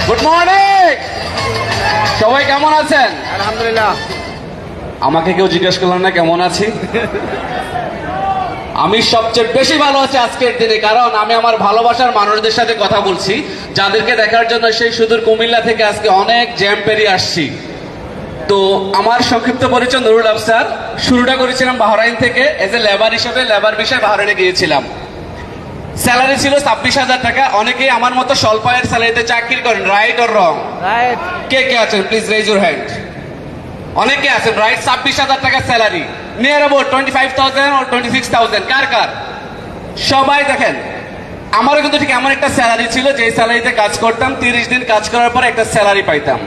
Good morning, সবাই কেমন আছেন? আলহামদুলিল্লাহ। আমাকে কেউ জিজ্ঞেস করলাম না কেমন আছি। আমি সবচেয়ে বেশি ভালো আছি আজকের দিনে, কারণ আমি আমার ভালোবাসার মানুষদের সাথে কথা বলছি, যাদেরকে দেখার জন্য সেই সুদূর কুমিল্লা থেকে আজকে অনেক জ্যাম পেরিয়ে আসছি। তো আমার সংক্ষিপ্ত পরিচয় নুরুল আফসার। শুরুটা করেছিলাম বাহরাইন থেকে, এজ এ লেবার হিসেবে লেবার বিষয়ে বাহরাইনে গিয়েছিলাম। স্যালারি ছিল 26,000 টাকা। অনেকেই আমার মতো স্বল্প আয়ের স্যালারিতে চাকরি করেন, রাইট অর রং? রাইট। কে কে আছেন প্লিজ রেজ ইউর হ্যান্ড। অনেকে আছেন রাইট। 26,000 টাকা স্যালারি, নিয়ার অ্যাবাউট 25,000 or 26,000। কার কার? সবাই দেখেন, আমারও কিন্তু ঠিক এমন একটা স্যালারি ছিল যে স্যালারিতে কাজ করতাম, 30 দিন কাজ করার পর একটা স্যালারি পাইতাম।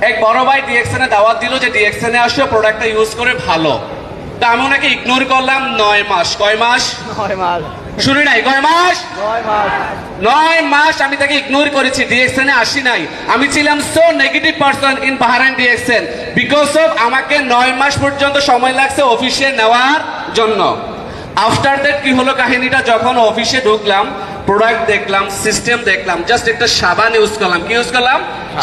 এক বড় ভাই ডিএক্সএনে দাওয়াত দিল যে ডিএক্সএনে আসো, প্রোডাক্টটা ইউজ করে ভালো। তা আমি ওনাকে ইগনোর করলাম 9 মাস। কয় মাস? 9 মাস। শুনি নাই, কয় মাস? 9 মাস। 9 মাস আমি তাকে ইগনোর করেছি, ডিএক্সএনে আসি নাই। আমি ছিলাম so negative person in Bahrain DXN, because of আমাকে 9 মাস পর্যন্ত সময় লাগছে অফিসে নেওয়ার জন্য। আফটার দ্যাট কি হলো কাহিনীটা, যখন অফিসে ঢুকলাম, প্রোডাক্ট দেখলাম, সিস্টেম দেখলাম, জাস্ট একটা সাবান ইউজ করলাম। কি ইউজ করলাম?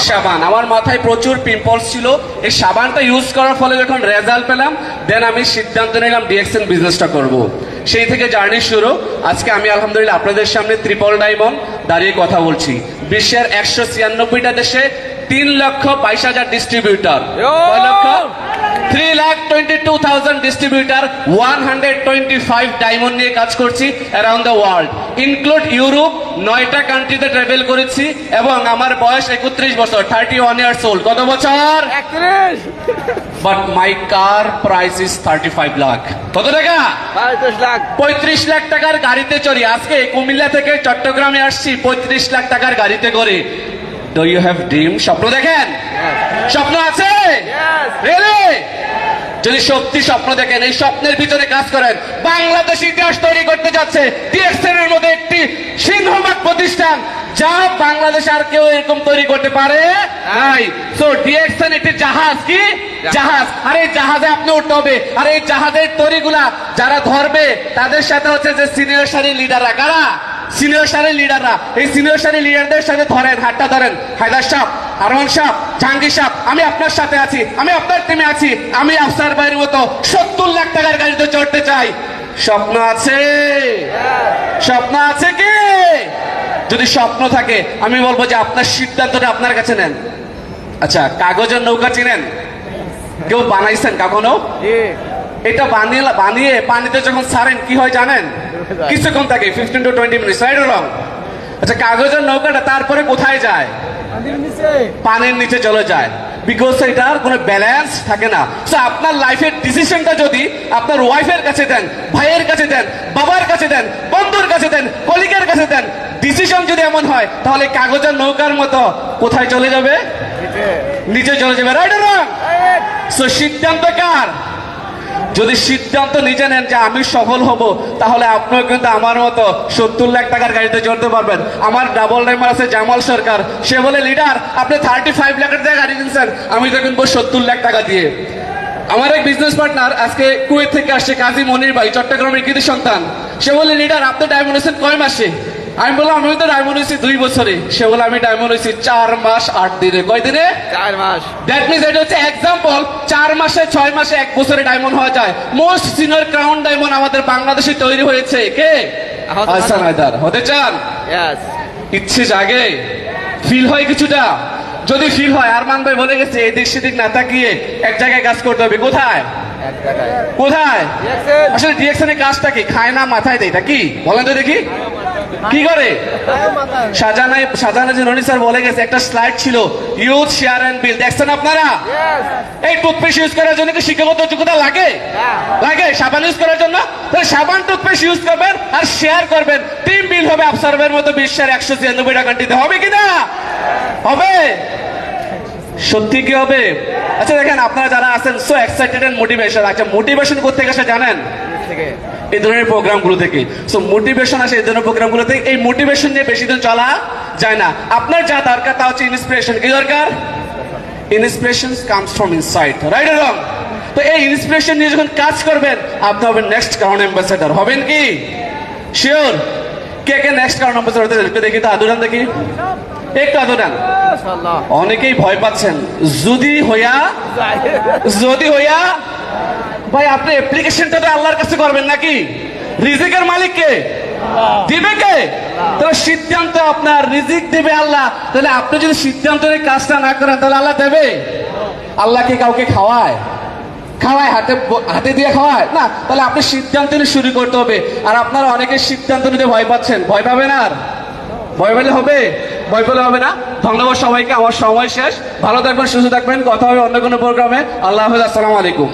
সাবান। আমার মাথায় প্রচুর পিম্পলস ছিল। এই সাবানটা ইউজ করার ফলে যখন রেজাল্ট পেলাম, দেন আমি সিদ্ধান্ত নিলাম ডিএক্সএন বিজনেসটা করব। সেই থেকে জার্নি শুরু। আজকে আমি আলহামদুলিল্লাহ আপনাদের সামনে ট্রিপল ডায়মন্ড দাঁড়িয়ে কথা বলছি। বিশ্বের 196টা দেশে 3,22,000 ডিস্ট্রিবিউটার। কয় লক্ষ? 3,22,000 ডিস্ট্রিবিউটার, 125 ডায়মন্ড নিয়ে কাজ করছি around the world, include Europe. 9টা কান্ট্রিতে ট্রাভেল করেছি এবং আমার বয়স 31 বছর, 31 ইয়ার্স ওল্ড। কত বছর? 31। But my car price is 35 lakh. কত টাকা? 35 লাখ। 35 লাখ টাকার গাড়িতে চড়ি। আজকে কুমিল্লা থেকে চট্টগ্রামে আসছি 35 লাখ টাকার গাড়িতে করে। Do you have dream? স্বপ্ন দেখেন? স্বপ্ন আছে? রিয়েলি? যদি সত্যি স্বপ্ন দেখেন, এই স্বপ্নের ভিতরে কাজ করেন, বাংলাদেশ ইতিহাস তৈরি করতে যাচ্ছে ডিএক্সএন এর মধ্যে একটি সিংহভাগ প্রতিষ্ঠান, যা বাংলাদেশ আর কেউ এরকম তৈরি করতে পারে নাই। সো ডিএক্সএন একটি জাহাজ। কি জাহাজ? আর এই জাহাজে আপনি উঠতে হবে। আর এই জাহাজের তৈরিগুলা যারা ধরবে, তাদের সাথে হচ্ছে যে সিনিয়র সারি লিডাররা। কারা? সিনিয়র সারি লিডাররা। এই সিনিয়র সারি লিডারদের সাথে ধরেন, হাতটা ধরেন। হায়দার সাহেব, আরমান সাহেব, জাহাঙ্গীর সাহেব, আমি আপনার সাথে আছি, আমি আপনার টিমে আছি। আমি আফসার ভাইয়ের মতো 70 লাখ টাকার গাড়িতে চড়তে চাই। স্বপ্ন আছে? স্বপ্ন আছে কি? যদি স্বপ্ন থাকে, আমি বলবো যে আপনার সিদ্ধান্তটা আপনার কাছে নেন। আচ্ছা, কাগজের নৌকা চিনেন? কেউ বানাইছেন কখনো? এটা বানিয়ে পানিতে যখন ছাড়েন কি হয় জানেন? কিছুক্ষণ থাকে, 15 to 20 minute, right or wrong? আচ্ছা, কাগজের নৌকাটা তারপরে কোথায় যায়? পানির নিচে চলে যায়, বিকজ এটার কোনো ব্যালেন্স থাকে না। সো আপনার লাইফের ডিসিশনটা যদি আপনার ওয়াইফের কাছে দেন, ভাইয়ের কাছে দেন, বাবার কাছে দেন, বন্ধুর কাছে দেন, কলিগের কাছে দেন, ডিসিশন যদি এমন হয়, তাহলে কাগজের নৌকার মতো কোথায় চলে যাবে? নিচে চলে যাবে, রাইট অর রং? সো সিদ্ধান্ত কার? যদি সিদ্ধান্ত নিজে নেন যে আমি সফল হব, তাহলে আপনিও কিন্তু আমার মতো 70 লাখ টাকার গাড়িতে চড়তে পারবেন। আমার ডাবল ড্রাইভার আছে জামাল সরকার, সে বলে লিডার আপনি 35 লাখের টাকা গাড়ি কিনছেন, আমি তো কিনবো 70 লাখ টাকা দিয়ে। আমার এক বিজনেস পার্টনার আজকে কুয়েত থেকে আসছে, কাজী মনির ভাই, চট্টগ্রামের কৃতি সন্তান। সে বলে লিডার আপনি ডায়মন্ড হয়েছেন কয় মাসে? আমি বললাম আমি তো ডায়মন্ড হয়েছি 2 বছরে। সে বলে আমি ডায়মন্ড হয়েছি 4 মাস 8 দিনে। কয় দিনে? 4 মাস। দ্যাট মিনস এটা হচ্ছে এক্সাম্পল। 4 মাসে, 6 মাসে, 1 বছরে ডায়মন্ড হওয়া যায়। মোস্ট সিনিয়র ক্রাউন ডায়মন্ড আমাদের বাংলাদেশে তৈরি হয়েছে। কে? হাসান হায়দার। হতে চান? ইচ্ছে জাগে, ফিল হয় কিছুটা। যদি ফিল হয়, আরমান ভাই বলে গেছে এদিক সেদিক না তাকিয়ে এক জায়গায় কাজ করতে হবে। কোথায়? কোথায়? আসলে ডিএক্সএন এর কাজটা কি? খায় না মাথায় দেয়, এটা কি বলেন তো দেখি? কি করে? শাহজাহান রনি স্যার বলে গেছে, একটা স্লাইড ছিল, ইউথ শেয়ার এন্ড বিল। দেখছেন আপনারা? এই টুথপেস্ট ইউজ করার জন্য কি শিক্ষাগত যোগ্যতা লাগে? লাগে। সাবান ইউজ করার জন্য সাবান টুথপেস্ট ইউজ করবেন আর শেয়ার করবেন, টিম বিল হবে আফসারের মতো বিশ্বের 196টা কান্ট্রিতে। হবে কিনা? হবে। সত্যি কি হবে? আচ্ছা দেখেন, আপনারা যারা আছেন সো এক্সাইটেড এন্ড মোটিভেশন। আচ্ছা, মোটিভেশন করতে গেছে জানেন? এই ধরনের প্রোগ্রামগুলো থেকে। সো মোটিভেশন আসে এই ধরনের প্রোগ্রামগুলো থেকে। এই মোটিভেশন নিয়ে বেশি দিন চলা যায় না। আপনার যা দরকার তা হচ্ছে ইন্সপিরেশন। কি দরকার? Inspiration comes from inside, right or wrong? তো এই ইন্সপিরেশন নিয়ে যখন কাজ করবেন, আপনি হবেন নেক্সট ক্রাউন অ্যাম্বাসেডর। হবেন কি? শিওর? কে কে নেক্সট ক্রাউন অ্যাম্বাসেডর হতে চান? একটু দেখি তো, আদুরান দেখি। একটু হাত উঠান। মাশাআল্লাহ। অনেকেই ভয় পাচ্ছেন, যদি হইয়া ভাই আপনি অ্যাপ্লিকেশনটা তো আল্লাহর কাছে করবেন নাকি? রিজিকের মালিক কে? দিবে কে? তাহলে সিদ্ধান্ত আপনার, রিজিক দেবে আল্লাহ। তাহলে আপনি যদি সিদ্ধান্ত নিয়ে কাজটা না করেন তাহলে আল্লাহ দেবে? আল্লাহ কি কাউকে খাওয়ায়? হাতে দিয়ে খাওয়ায় না। তাহলে আপনি সিদ্ধান্ত নিয়ে শুরু করতে হবে। আর আপনারা অনেকে সিদ্ধান্ত নিতে ভয় পাচ্ছেন, ভয় পাবেন আর? ভয় পেলে হবে? ভয় পেলে হবে না। ধন্যবাদ সবাইকে, আমার সময় শেষ। ভালো থাকবেন, সুস্থ থাকবেন, কথা হবে অন্য কোনো প্রোগ্রামে। আল্লাহ হাফেজ, আসসালামু আলাইকুম।